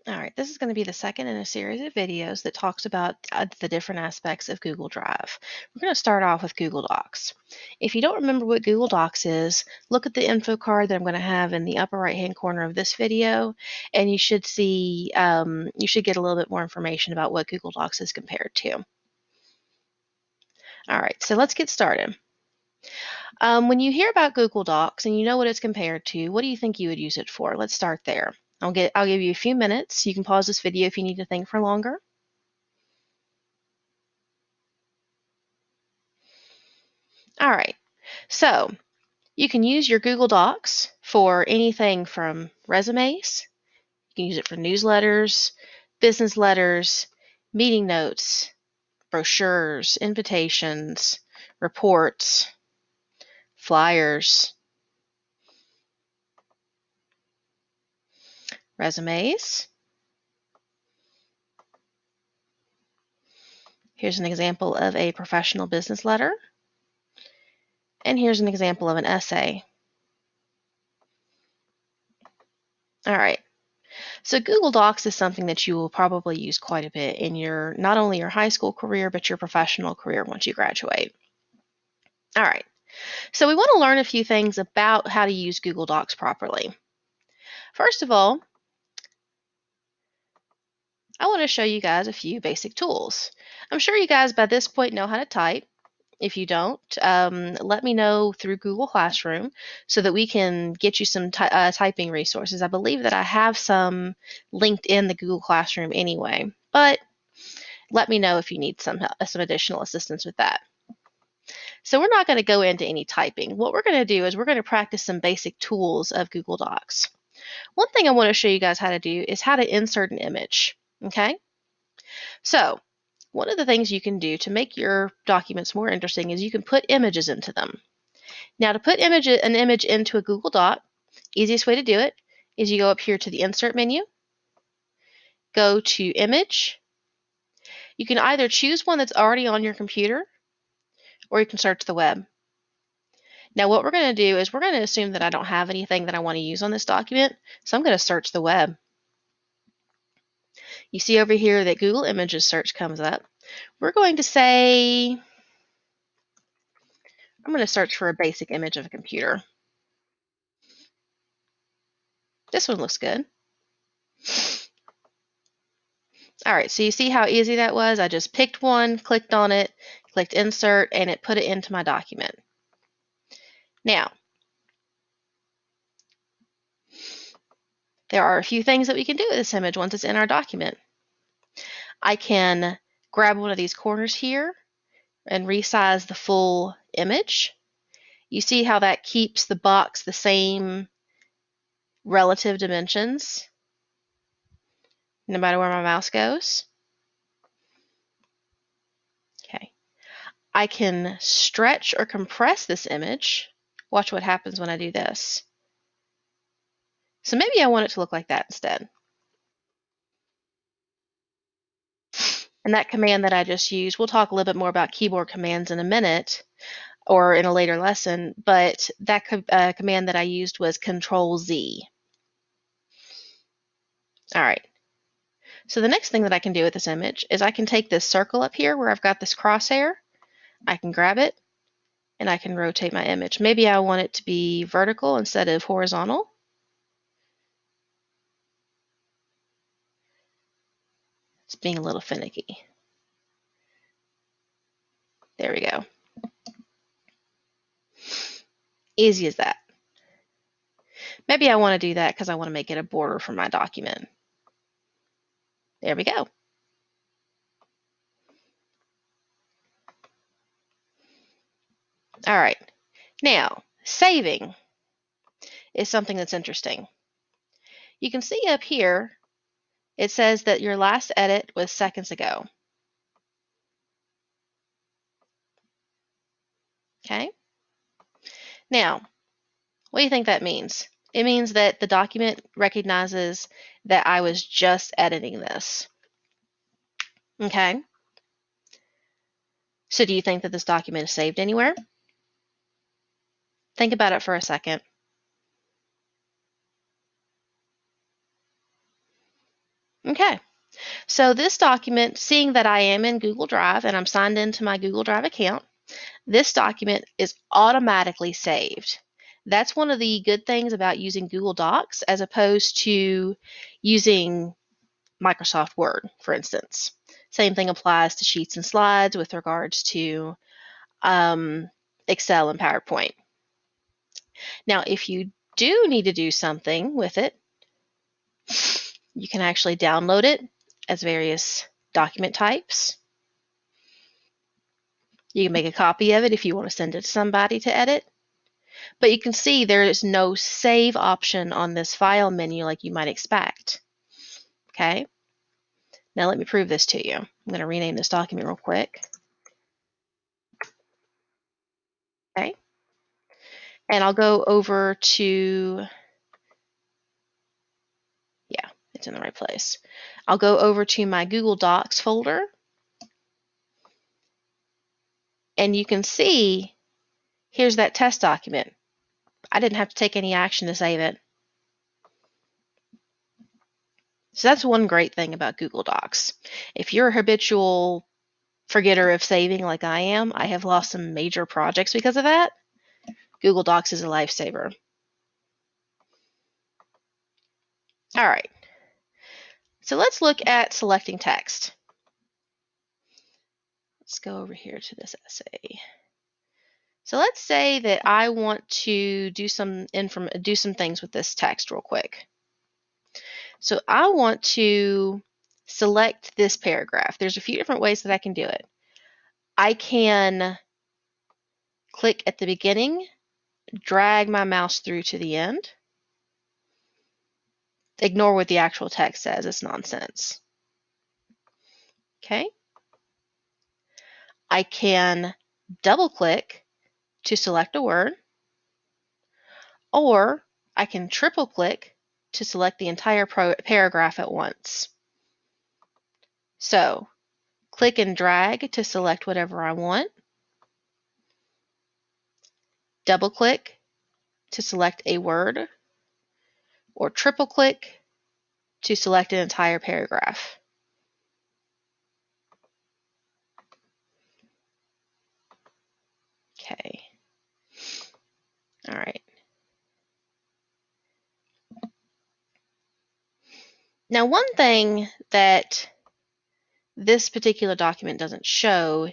All right, this is going to be the second in a series of videos that talks about the different aspects of Google Drive. We're going to start off with Google Docs. If you don't remember what Google Docs is, look at the info card that I'm going to have in the upper right-hand corner of this video, and you should see, you should get a little bit more information about what Google Docs is compared to. All right, so let's get started. When you hear about Google Docs and you know what it's compared to, what do you think you would use it for? Let's start there. I'll give you a few minutes. You can pause this video if you need to think for longer. All right, so you can use your Google Docs for anything from resumes, you can use it for newsletters, business letters, meeting notes, brochures, invitations, reports, flyers, resumes. Here's an example of a professional business letter. And here's an example of an essay. All right. So Google Docs is something that you will probably use quite a bit in your, not only your high school career, but your professional career once you graduate. All right. So we want to learn a few things about how to use Google Docs properly. First of all, I want to show you guys a few basic tools. I'm sure you guys by this point know how to type. If you don't, let me know through Google Classroom so that we can get you some typing resources. I believe that I have some linked in the Google Classroom anyway, but let me know if you need some additional assistance with that. So we're not going to go into any typing. What we're going to do is we're going to practice some basic tools of Google Docs. One thing I want to show you guys how to do is how to insert an image. Okay? So one of the things you can do to make your documents more interesting is you can put images into them. Now to put an image into a Google Doc, easiest way to do it is you go up here to the Insert menu, go to Image. You can either choose one that's already on your computer or you can search the web. Now what we're going to do is we're going to assume that I don't have anything that I want to use on this document, so I'm going to search the web. You see over here that Google Images search comes up. We're going to say, I'm going to search for a basic image of a computer. This one looks good. All right, so you see how easy that was? I just picked one, clicked on it, clicked Insert, and it put it into my document. Now, there are a few things that we can do with this image once it's in our document. I can grab one of these corners here and resize the full image. You see how that keeps the box the same relative dimensions no matter where my mouse goes. Okay. I can stretch or compress this image. Watch what happens when I do this. So maybe I want it to look like that instead. And that command that I just used, we'll talk a little bit more about keyboard commands in a minute or in a later lesson, but that command that I used was Control-Z. All right. So the next thing that I can do with this image is I can take this circle up here where I've got this crosshair, I can grab it, and I can rotate my image. Maybe I want it to be vertical instead of horizontal. It's being a little finicky. There we go. Easy as that. Maybe I want to do that because I want to make it a border for my document. There we go. All right. Now, saving is something that's interesting. You can see up here, it says that your last edit was seconds ago. Okay? Now, what do you think that means? It means that the document recognizes that I was just editing this. Okay? So do you think that this document is saved anywhere? Think about it for a second. Okay, so this document, seeing that I am in Google Drive and I'm signed into my Google Drive account, this document is automatically saved. That's one of the good things about using Google Docs as opposed to using Microsoft Word, for instance. Same thing applies to sheets and slides with regards to Excel and PowerPoint. Now, if you do need to do something with it, you can actually download it as various document types. You can make a copy of it if you want to send it to somebody to edit. But you can see there is no save option on this file menu like you might expect. Okay, now let me prove this to you. I'm going to rename this document real quick. Okay, and I'll go over to, yeah, it's in the right place. I'll go over to my Google Docs folder, and you can see here's that test document. I didn't have to take any action to save it. So that's one great thing about Google Docs. If you're a habitual forgetter of saving like I am, I have lost some major projects because of that. Google Docs is a lifesaver. All right, so let's look at selecting text. Let's go over here to this essay. So let's say that I want to do some things with this text real quick. So I want to select this paragraph. There's a few different ways that I can do it. I can click at the beginning, drag my mouse through to the end. Ignore what the actual text says, it's nonsense. Okay. I can double click to select a word, or I can triple click to select the entire paragraph at once. So click and drag to select whatever I want, double click to select a word, or triple click to select an entire paragraph. Okay. All right. Now, one thing that this particular document doesn't show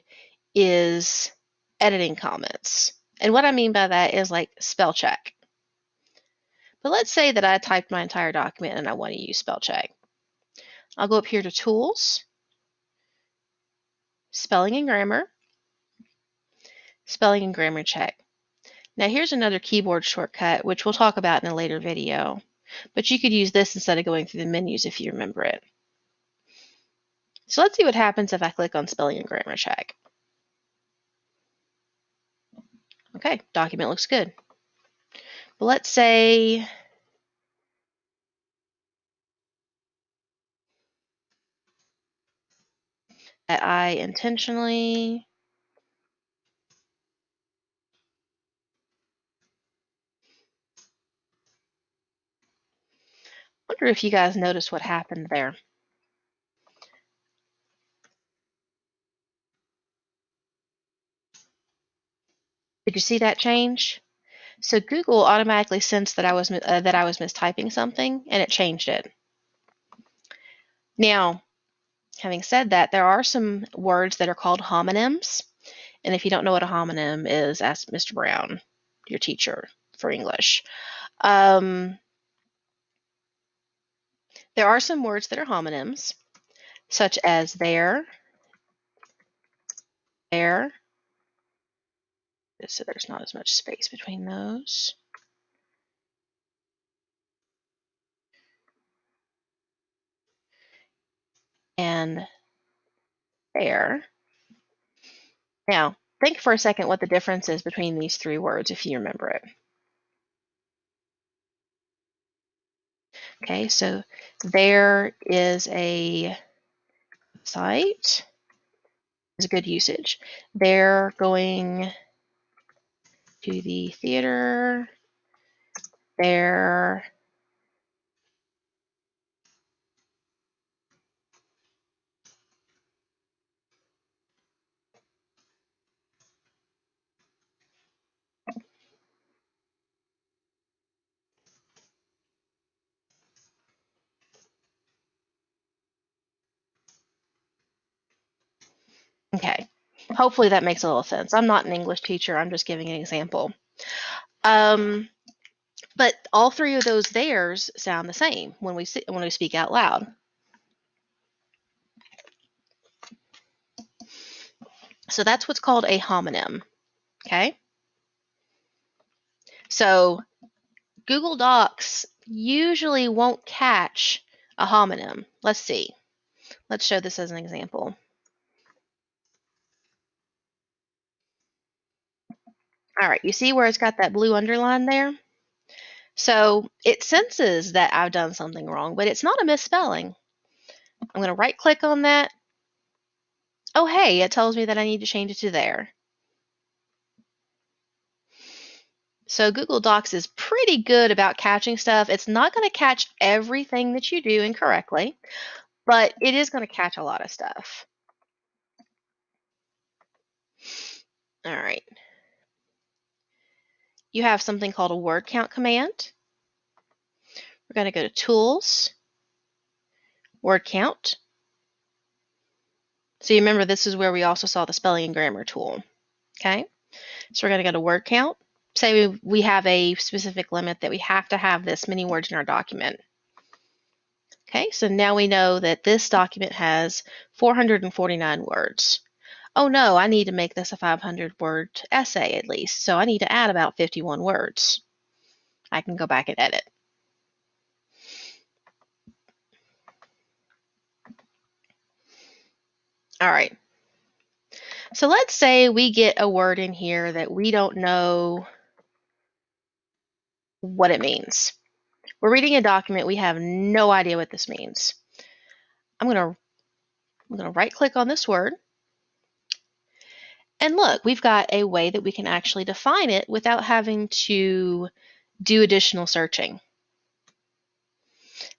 is editing comments. And what I mean by that is like spell check. But let's say that I typed my entire document and I want to use spell check. I'll go up here to Tools, Spelling and Grammar, Spelling and Grammar Check. Now here's another keyboard shortcut, which we'll talk about in a later video. But you could use this instead of going through the menus if you remember it. So let's see what happens if I click on Spelling and Grammar Check. Okay, document looks good. But let's say that I intentionally wonder if you guys noticed what happened there. Did you see that change? So Google automatically sensed that I was mistyping something, and it changed it. Now, having said that, there are some words that are called homonyms, and if you don't know what a homonym is, ask Mr. Brown, your teacher for English. There are some words that are homonyms, such as there, so there's not as much space between those. And there. Now, think for a second what the difference is between these three words, if you remember it. Okay, so there is a site, is a good usage. They're going to the theater. They're Okay. Hopefully that makes a little sense. I'm not an English teacher. I'm just giving an example. But all three of those theirs sound the same when we speak out loud. So that's what's called a homonym. Okay. So Google Docs usually won't catch a homonym. Let's see. Let's show this as an example. All right, you see where it's got that blue underline there? So it senses that I've done something wrong, but it's not a misspelling. I'm going to right click on that. Oh, hey, it tells me that I need to change it to there. So Google Docs is pretty good about catching stuff. It's not going to catch everything that you do incorrectly, but it is going to catch a lot of stuff. All right. You have something called a word count command. We're going to go to Tools, Word Count. So you remember this is where we also saw the spelling and grammar tool. Okay, so we're going to go to Word Count. Say we have a specific limit that we have to have this many words in our document. Okay, so now we know that this document has 449 words. Oh no, I need to make this a 500-word essay at least, so I need to add about 51 words. I can go back and edit. All right. So let's say we get a word in here that we don't know what it means. We're reading a document, we have no idea what this means. I'm going to right click on this word. And look, we've got a way that we can actually define it without having to do additional searching.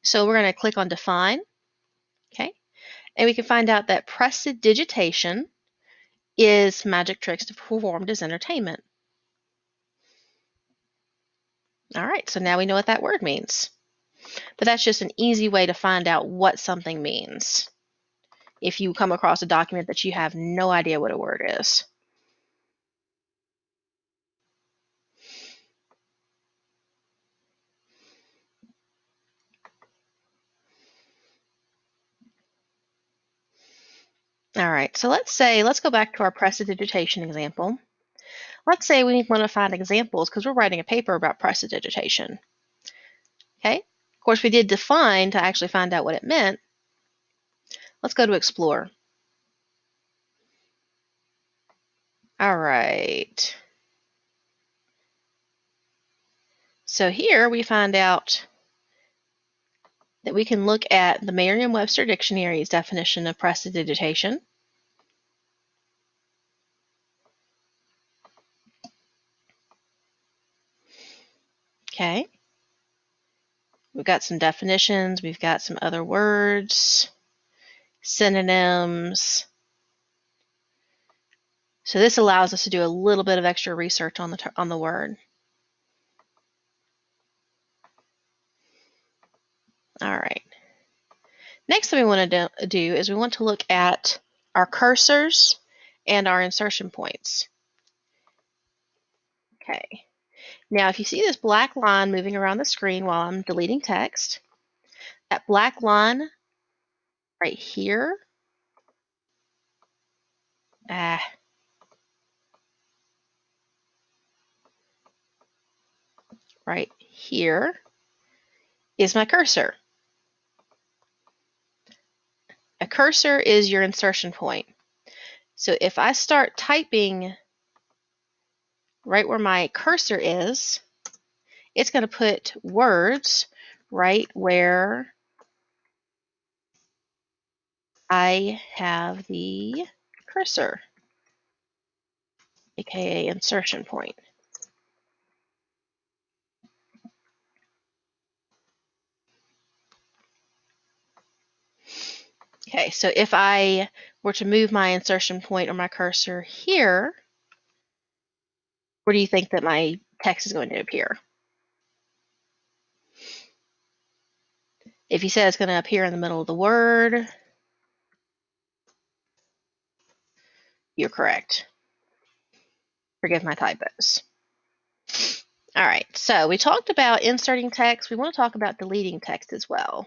So we're going to click on define. Okay. And we can find out that prestidigitation is magic tricks performed as entertainment. All right, so now we know what that word means. But that's just an easy way to find out what something means if you come across a document that you have no idea what a word is. All right, so let's go back to our prestidigitation example. Let's say we want to find examples because we're writing a paper about prestidigitation. Okay, of course we did define to actually find out what it meant. Let's go to explore. All right. So here we find out that we can look at the Merriam-Webster Dictionary's definition of prestidigitation. Okay. We've got some definitions, we've got some other words, synonyms. So this allows us to do a little bit of extra research on the word. All right. Next thing we want to do is we want to look at our cursors and our insertion points. Okay. Now, if you see this black line moving around the screen while I'm deleting text, that black line right here, right here is my cursor. A cursor is your insertion point. So if I start typing right where my cursor is, it's going to put words right where I have the cursor, aka insertion point. Okay, so if I were to move my insertion point or my cursor here, where do you think that my text is going to appear? If you said it's going to appear in the middle of the word, You're correct. Forgive my typos. All right, so we talked about inserting text. We want to talk about deleting text as well.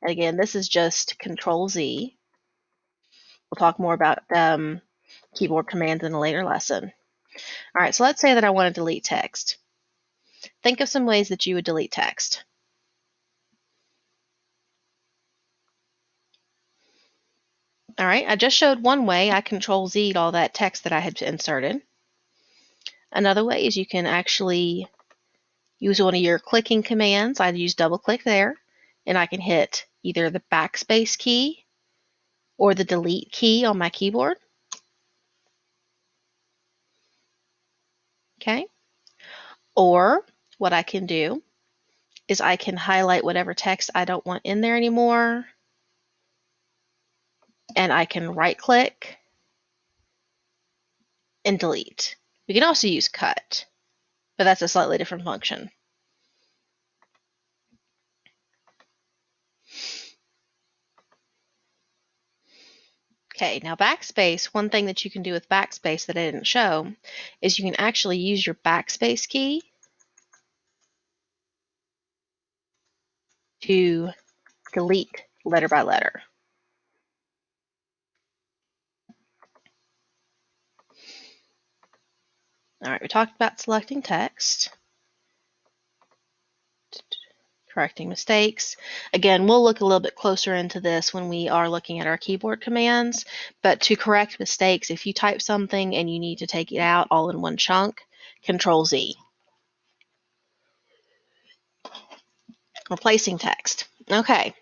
And again, this is just Control Z. We'll talk more about keyboard commands in a later lesson. All right, so let's say that I want to delete text. Think of some ways that you would delete text. All right, I just showed one way. I Control Z'd all that text that I had inserted. Another way is you can actually use one of your clicking commands. I'd use double click there, and I can hit either the backspace key or the delete key on my keyboard. Okay. Or what I can do is I can highlight whatever text I don't want in there anymore, and I can right click and delete. We can also use cut, but that's a slightly different function. Okay, now backspace, one thing that you can do with backspace that I didn't show is you can actually use your backspace key to delete letter by letter. All right, we talked about selecting text, correcting mistakes. Again, we'll look a little bit closer into this when we are looking at our keyboard commands, but to correct mistakes, if you type something and you need to take it out all in one chunk, Control Z. Replacing text. Okay,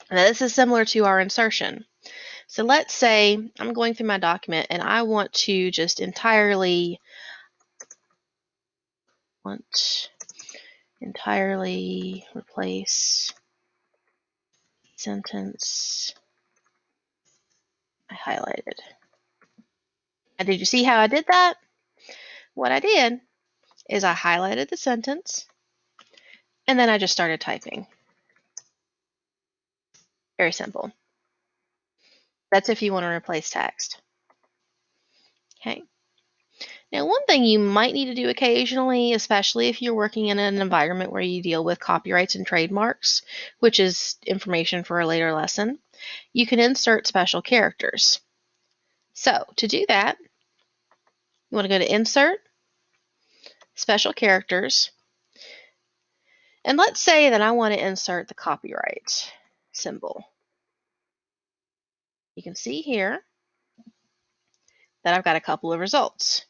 now this is similar to our insertion. So let's say I'm going through my document and I want to just entirely replace sentence I highlighted. And did you see how I did that? What I did is I highlighted the sentence and then I just started typing. Very simple. That's if you want to replace text. Okay. Now, one thing you might need to do occasionally, especially if you're working in an environment where you deal with copyrights and trademarks, which is information for a later lesson, you can insert special characters. So, to do that, you want to go to Insert, Special Characters, and let's say that I want to insert the copyright symbol. You can see here that I've got a couple of results.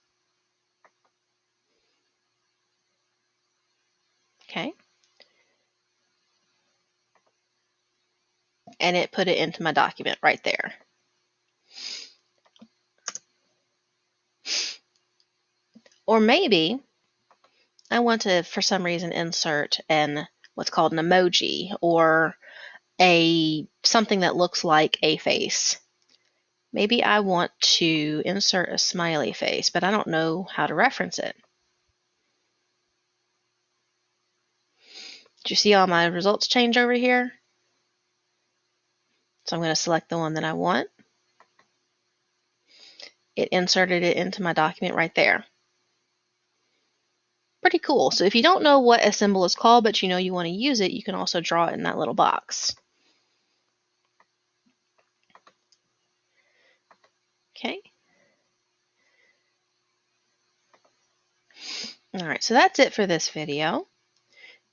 Okay. And it put it into my document right there. Or maybe I want to, for some reason, insert what's called an emoji or something that looks like a face. Maybe I want to insert a smiley face, but I don't know how to reference it. Do you see all my results change over here? So I'm going to select the one that I want. It inserted it into my document right there. Pretty cool. So if you don't know what a symbol is called, but you know you want to use it, you can also draw it in that little box. Okay. All right, so that's it for this video.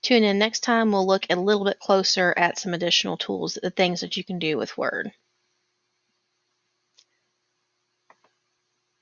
Tune in next time. We'll look a little bit closer at some additional tools, the things that you can do with Word.